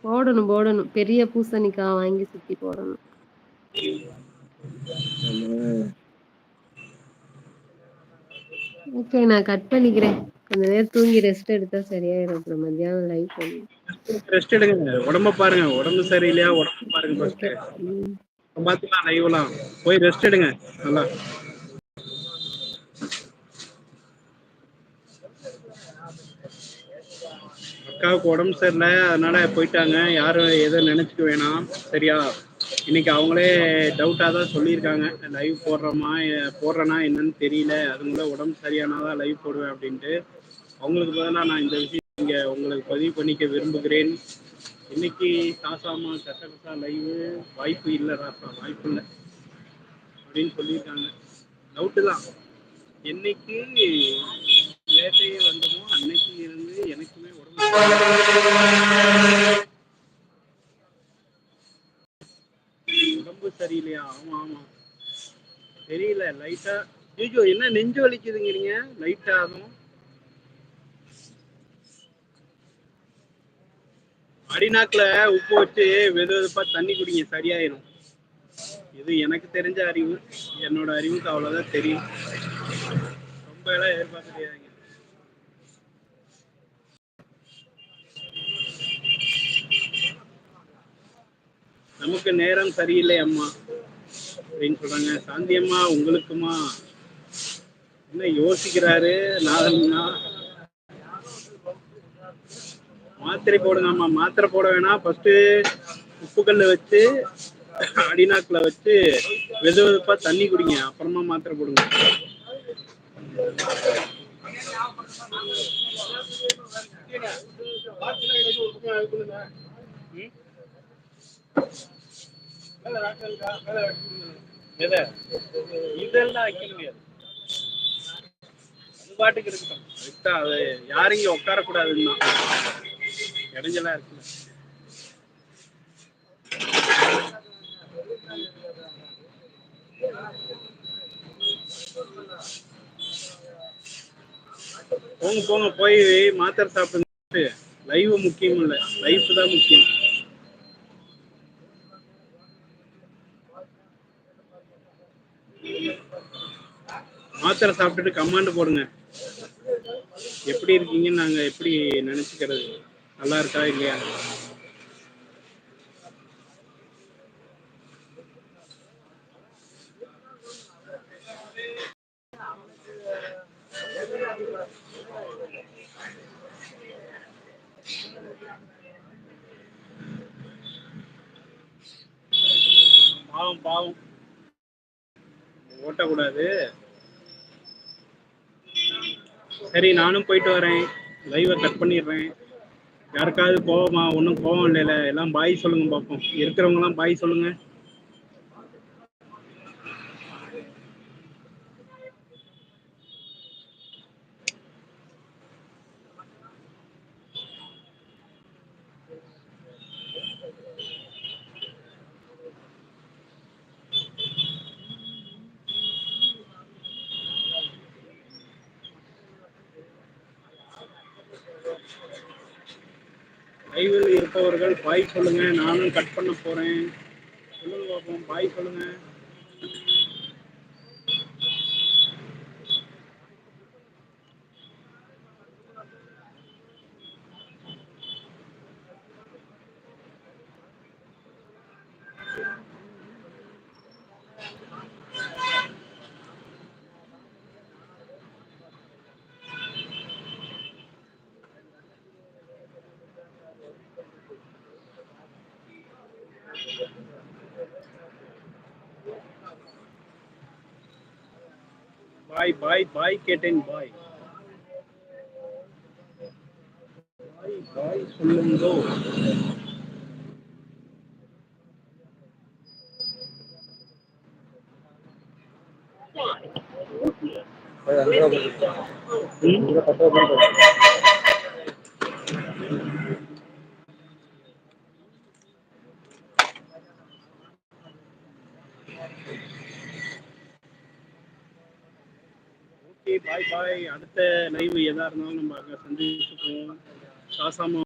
போடணும் போடணும். பெரிய பூசணிக்கா வாங்கி சுத்தி போடணும். ஆமா. ஓகே. நான் கட் பண்ணிக்கிறேன். கொஞ்ச நேரம் தூங்கி ரெஸ்ட் எடுத்தா சரியாயிரும். அப்புறம் மத்தியானம் லைவ் பண்ணுவேன். ரெஸ்ட் எடுங்க. உடம்ப பாருங்க. உடம்பு சரியில்லையா? உடம்ப பாருங்க ஃபர்ஸ்ட். ஓகே. ம். பாத்துக்கலாம் லைவ்லாம். போய் ரெஸ்ட் எடுங்க. நல்லா. அக்காவுக்கு உடம்பு சரியில்லை, அதனால போயிட்டாங்க. யாரும் எதுவும் நினைச்சுக்க வேணாம். சரியா? இன்னைக்கு அவங்களே டவுட்டாக தான் சொல்லியிருக்காங்க. லைவ் போடுறேன்னா என்னன்னு தெரியல. அதுக்குள்ள உடம்பு சரியானாதான் லைவ் போடுவேன் அப்படின்ட்டு. அவங்களுக்கு பதிலாக நான் இந்த விஷயம் இங்கே உங்களுக்கு பதிவு பண்ணிக்க விரும்புகிறேன். இன்னைக்கு சாசாமா கசகசா லைவ் வாய்ப்பு இல்லை ராசா, வாய்ப்பு இல்லை அப்படின்னு சொல்லியிருக்காங்க. டவுட்டு தான். என்னைக்கு லேட்டையே வந்தமோ அன்னைக்கு இருந்து எனக்குமே உடம்பு சரியில்லையா? ஆமா ஆமா தெரியல. லைட்டா ஐயோ என்ன நெஞ்சு வலிக்குதுங்கிறீங்க? லைட்டா ஆகும். அடிநாக்குல உப்பு வச்சு வெது வெதுப்பா தண்ணி குடிங்க, சரியாயிரும். இது எனக்கு தெரிஞ்ச அறிவு. என்னோட அறிவுக்கு அவ்வளவுதான் தெரியும். ரொம்ப எல்லாம் எதிர்பார்க்க முடியாதுங்க. நமக்கு நேரம் சரியில்லை அம்மா அப்படின்னு சொல்றாங்க. சாந்தியம்மா உங்களுக்குமா? என்ன யோசிக்கிறாரு நாதன்னா? மாத்திரை போடுங்க அம்மா. மாத்திரை போட வேணாம். ஃபர்ஸ்ட் உப்புக்கல்ல வச்சு அடிநாக்குல வச்சு வெது வெதுப்பா தண்ணி குடிங்க, அப்புறமா மாத்திரை போடுங்க. இதெல்லாம் வைக்க முடியாது. அது பாட்டுக்கு இருக்கட்டும். அது யாரும் இங்க உட்கார கூடாதுன்னா இடைஞ்சலா இருக்கு. போங்க போங்க, போய் மாத்திரை சாப்பிடுங்க. லைவ் முக்கியம் இல்ல, லைஃப் தான் முக்கியம். மாத்திரை சாப்பிட்டுட்டு கமாண்ட் போடுங்க. எப்படி இருக்கீங்கன்னு நாங்க எப்படி நினைச்சுக்கிறது? நல்லா இருக்கா இல்லையா? பாவம் பாவம், ஓட்டக்கூடாது. சரி, நானும் போயிட்டு வரேன். லைவை கட் பண்ணிடுறேன். யாருக்காவது கோவமா? ஒன்றும் கோவம் இல்லைல்ல. எல்லாம் பாய் சொல்லுங்க பார்ப்போம். இருக்கிறவங்க எல்லாம் பாய் சொல்லுங்க. லைவில் இருப்பவர்கள் பாய் சொல்லுங்க. நானும் கட் பண்ண போறேன். சொல்லுங்க பார்ப்போம், பாய் சொல்லுங்க. பாய் பாய் பாய் கேட்டேன். பாய் பாய் பாய் சொல்லுங்க. ஓகே, பாய் பாய். அடுத்த லைவ் எதா இருந்தாலும் நம்ம அங்க சந்திச்சுப்போம். சாசாமா